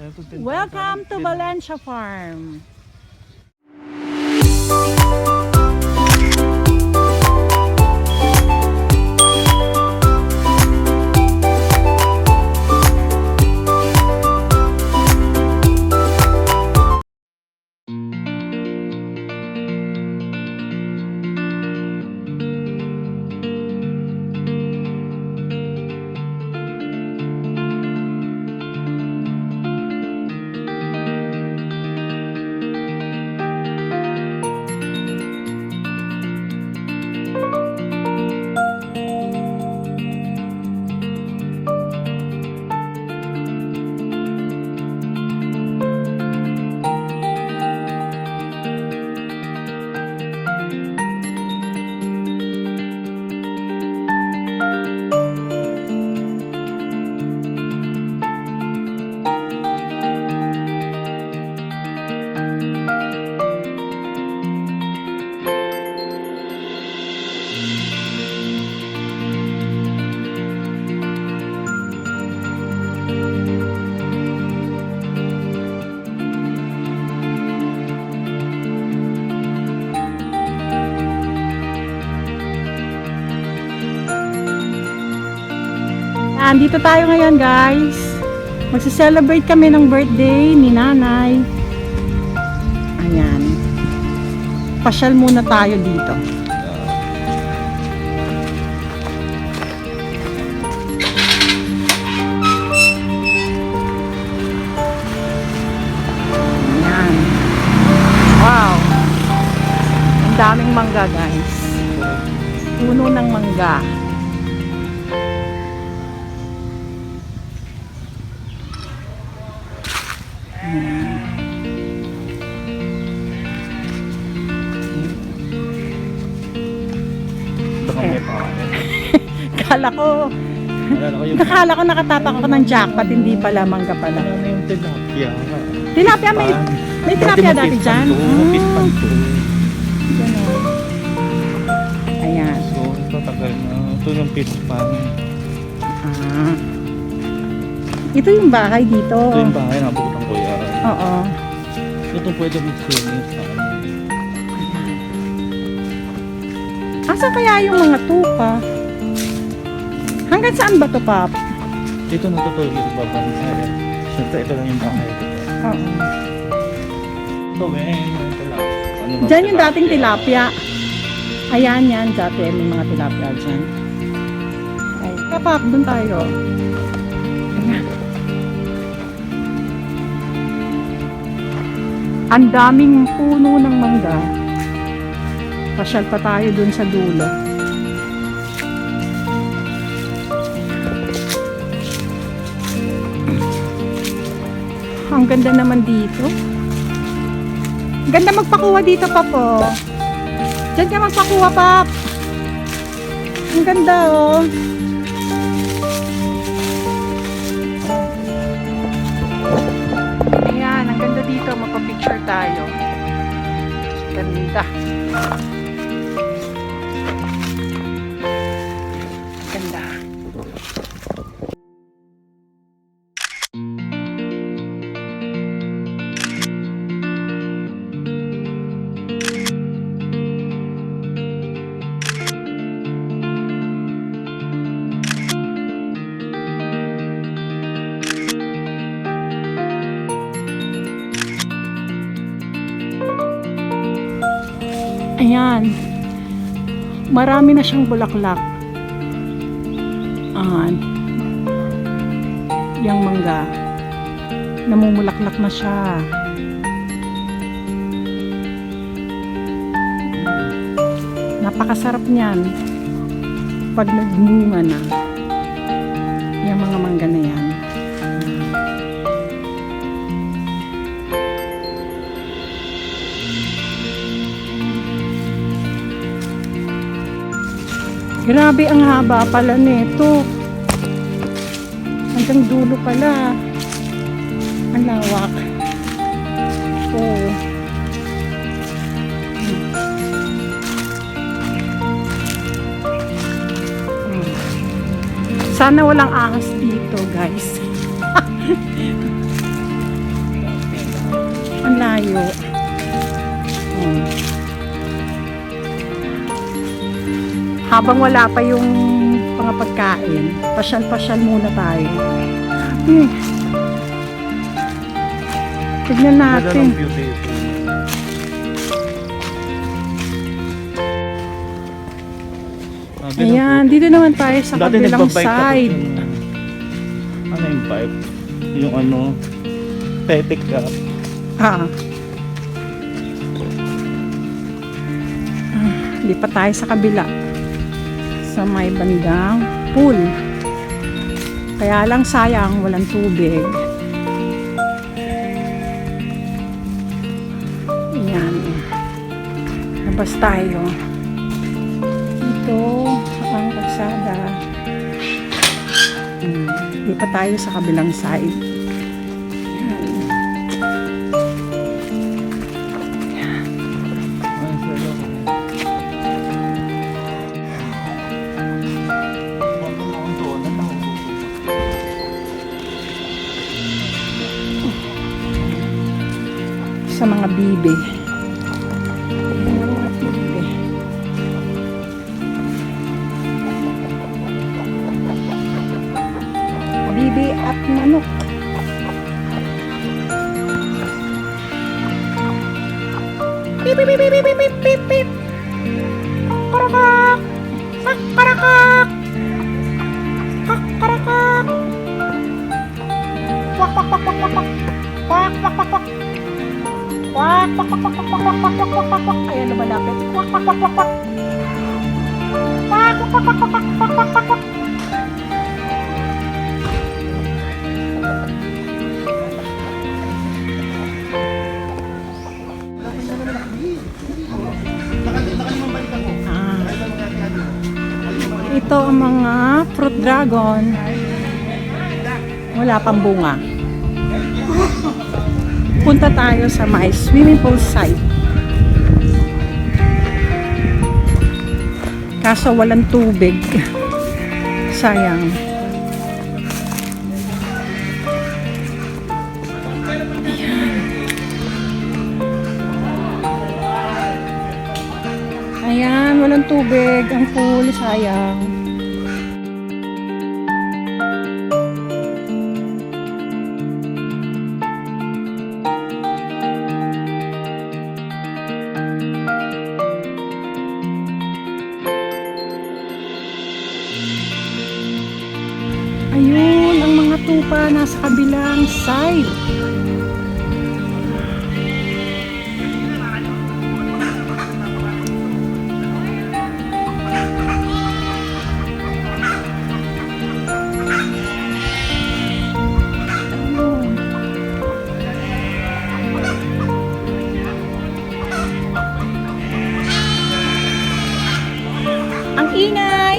Welcome to Valencia Farm. Dito tayo ngayon, guys. Magse-celebrate kami ng birthday ni nanay. Ayan. Pasyal muna tayo dito. Ayan. Wow. Ang daming mangga, guys. Puno ng mangga. Akala ko nakatapak ako ng jackpot, hindi pala, mangga pala. Ano yung tilapia? Tilapia, may tilapia dati dyan? Pispan to. Ganun. Ayan. So, ito tagal na. Ito yung pispan. Ah. Ito yung bahay dito. Ito yung bahay, nabukutan ko yan. Oo. Ito pwede mag-swimming sa ano. Asa kaya yung mga tupa? Hanggang saan ba to, Pap? Dito natutulog yung babansa. Ito lang yung bahay. Oo. Ito, yung tilapia. Diyan yung dating tilapia. Ayan yan, dati may mga tilapia dyan. Ay, Pap, dun tayo. Ayan. Ang daming puno ng mangga. Pasyal pa tayo dun sa dulo. Ang ganda naman dito. Ang ganda magpakuha dito, Pap, oh. Diyan ka magpakuha, Pap. Ang ganda, oh. Ayan, ang ganda dito. Magpa-picture tayo. Ganda. Ganda. Ayan. Marami na siyang bulaklak. Ayan. Yang mangga. Namumulaklak na siya. Napakasarap niyan. Pag nagmunga na. Yung mga mangga na yan. Grabe, ang haba pala nito. Hanggang dulo pala. Ang lawak. Oh. Sana walang ahas dito, guys. malayo. Hmm. Habang wala pa yung mga pagkain, pasyal-pasyal muna tayo. Tignan natin. Ganda ng beauty. Ayan, dito naman tayo sa kabilang side. Ano yung pipe? Yung ano, tetik ka. Lipat tayo sa kabila. Sa may bandang pool. Kaya lang sayang, walang tubig. Ayan. Labas tayo. Ito ang kalsada. Lipat tayo sa kabilang side. Sa mga bibe. Bibe at manok. Pip pip pip pip pip pip pip. Karakak. Karakak. Karakak. Wak wak wak wak wak wak. Wak wak wak wak. Wak wak wak wak wak wak wak wak wak wak wak. Ayan, lumalapit. Wak wak wak wak wak. Wak wak wak wak wak wak wak wak wak. Ito ang mga fruit dragon. Wala pang bunga. Punta tayo sa may swimming pool site. Kaso walang tubig. Sayang. Ayan, walang tubig. Ang pool, sayang. Ayun, ang mga tupa nasa kabilang side. Ang ingay!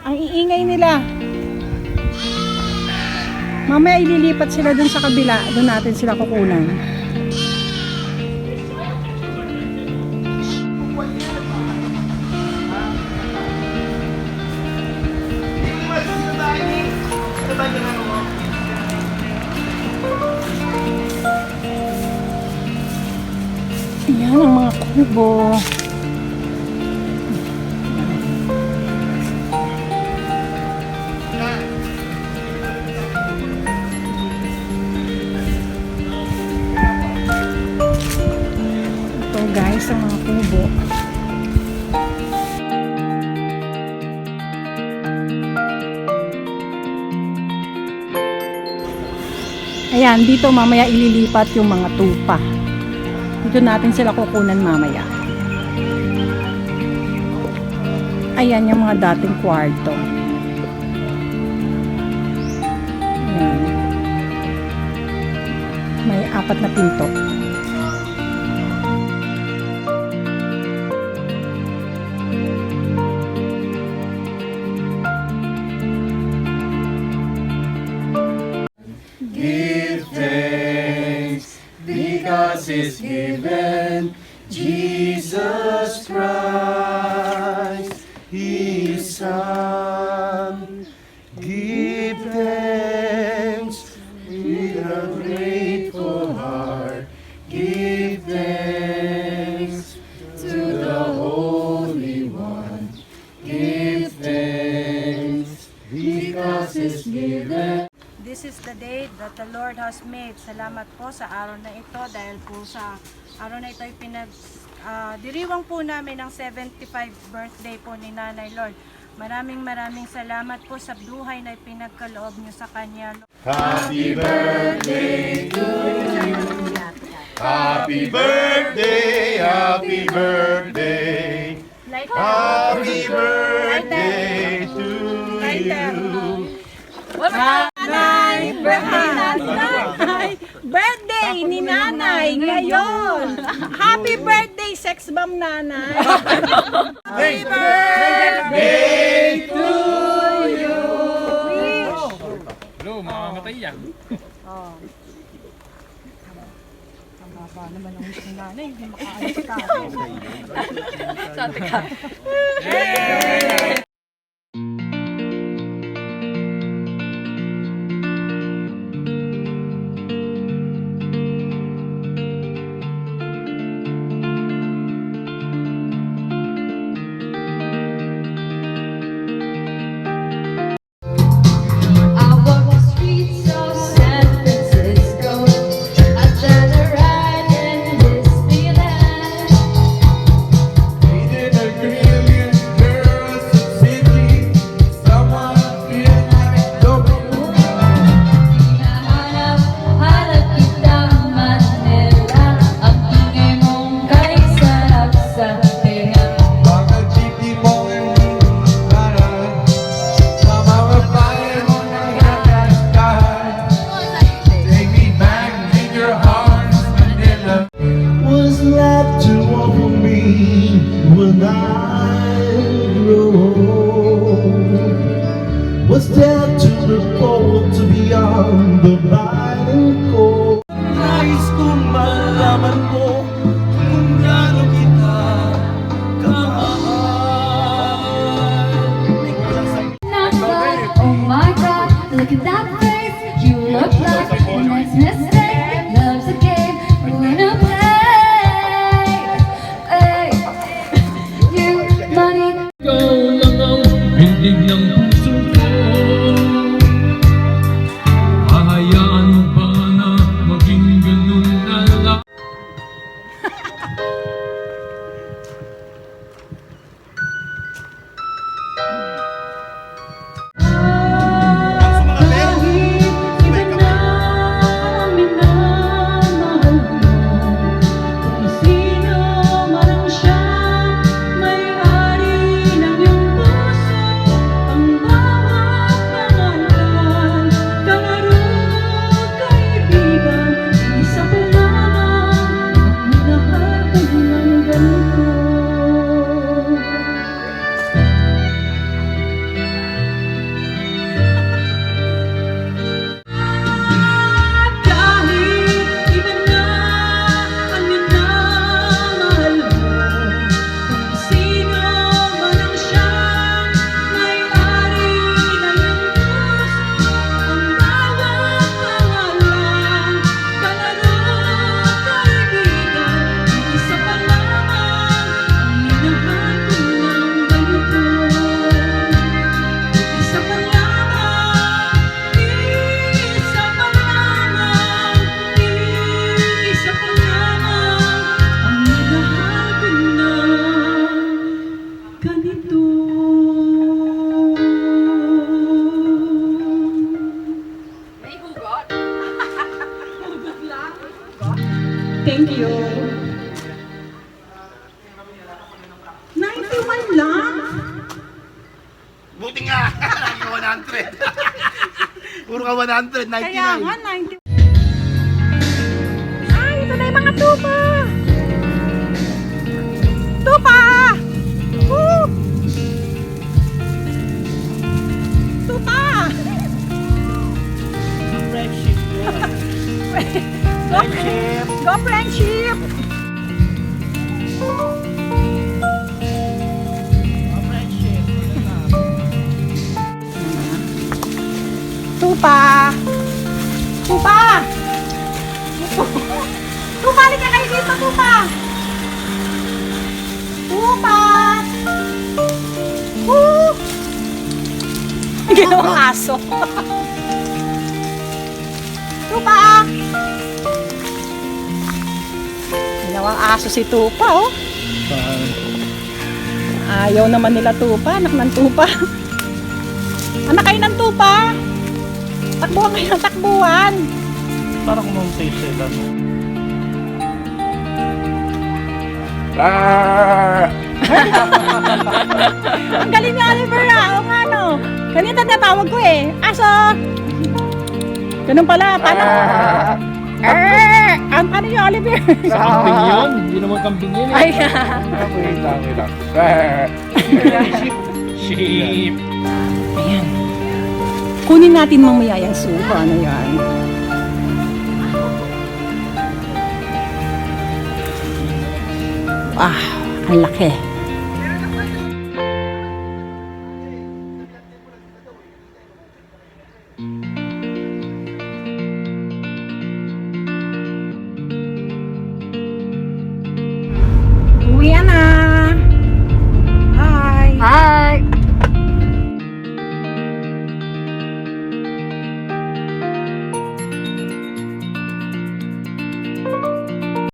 Ang iingay nila. Mamaya ililipat sila dun sa kabila. Doon natin sila kukunan. Ayan ang mga kubo. Ito guys, ang mga kubo. Ayan, dito mamaya ililipat yung mga tupa. Dito natin sila kukunan mamaya. Ayan yung mga dating kwarto. Ayan. May 4 na pinto. is given, Jesus Christ, His Son. Give thanks with a grateful heart. Give thanks to the Holy One. Give thanks because it's given. This is the day that the Lord has made. Salamat po sa araw na ito dahil po sa araw na ito ay diriwang po namin ang 75th birthday po ni Nanay Lord. Maraming salamat po sa buhay na pinagkaloob niyo sa Kanya. Happy birthday to you. Happy birthday, happy birthday. Happy birthday to you. Nanay! Birthday Nanay! Birthday ni Nanay ngayon! Happy birthday, sex bomb Nanay! Happy birthday to you! Hello, mamamatay yan. Ang baba naman ang wish ni Nanay, hindi makaalis ka. I walk the streets of San Francisco. I try to ride in Disneyland. Needed a million girls in city. Someone feel like Hinahanap kita Manila. Ang ingay mong kay sarap sa tenga. mga jeepney mo para sa mga flyer mo ng hanggang. Take me back in your arms, Manila. Was left to offer me when I grow old. Was there to look forward to beyond the biting cold. Nais kong malaman mo kung gaano kita kamahal. Oh my God, look at that face. You look like the next mistake. Love's a game we're gonna play. Hey, you money. Ikaw lang ang bindig ng puso ko. Hahayaan mo ba na maging ganun na lang? Thank you. 91 lang? Buti nga! Lagi 100! Puro ka 100, 99! Kaya nga, 90. Ay, ito na yung mga tupa! Tupa! Woo! Tupa! Friendship. Friendship. Go friendship! Tupa! Tupa! Tupa, halika kayo dito, Tupa! Tupa! Woo! Ginawang aso. Tupa! Ginawang aso si Tupa, oh. Ayaw naman nila Tupa, anak ng Tupa. Anak kayo ng Tupa! Takbuhan kayo ng takbuhan! Parang kumamatay sila. No? Ang galing ni Oliver, ah! Oo nga, no? Ganito natawag ko eh. Aso! Ganun pala, paano? Ang paano yung Oliver? Sa kambing yun. Hindi naman kambing yun eh. Ay, Sheep. ayan. Kunin natin mamaya yung suka. Ano yan? Ah, ang laki.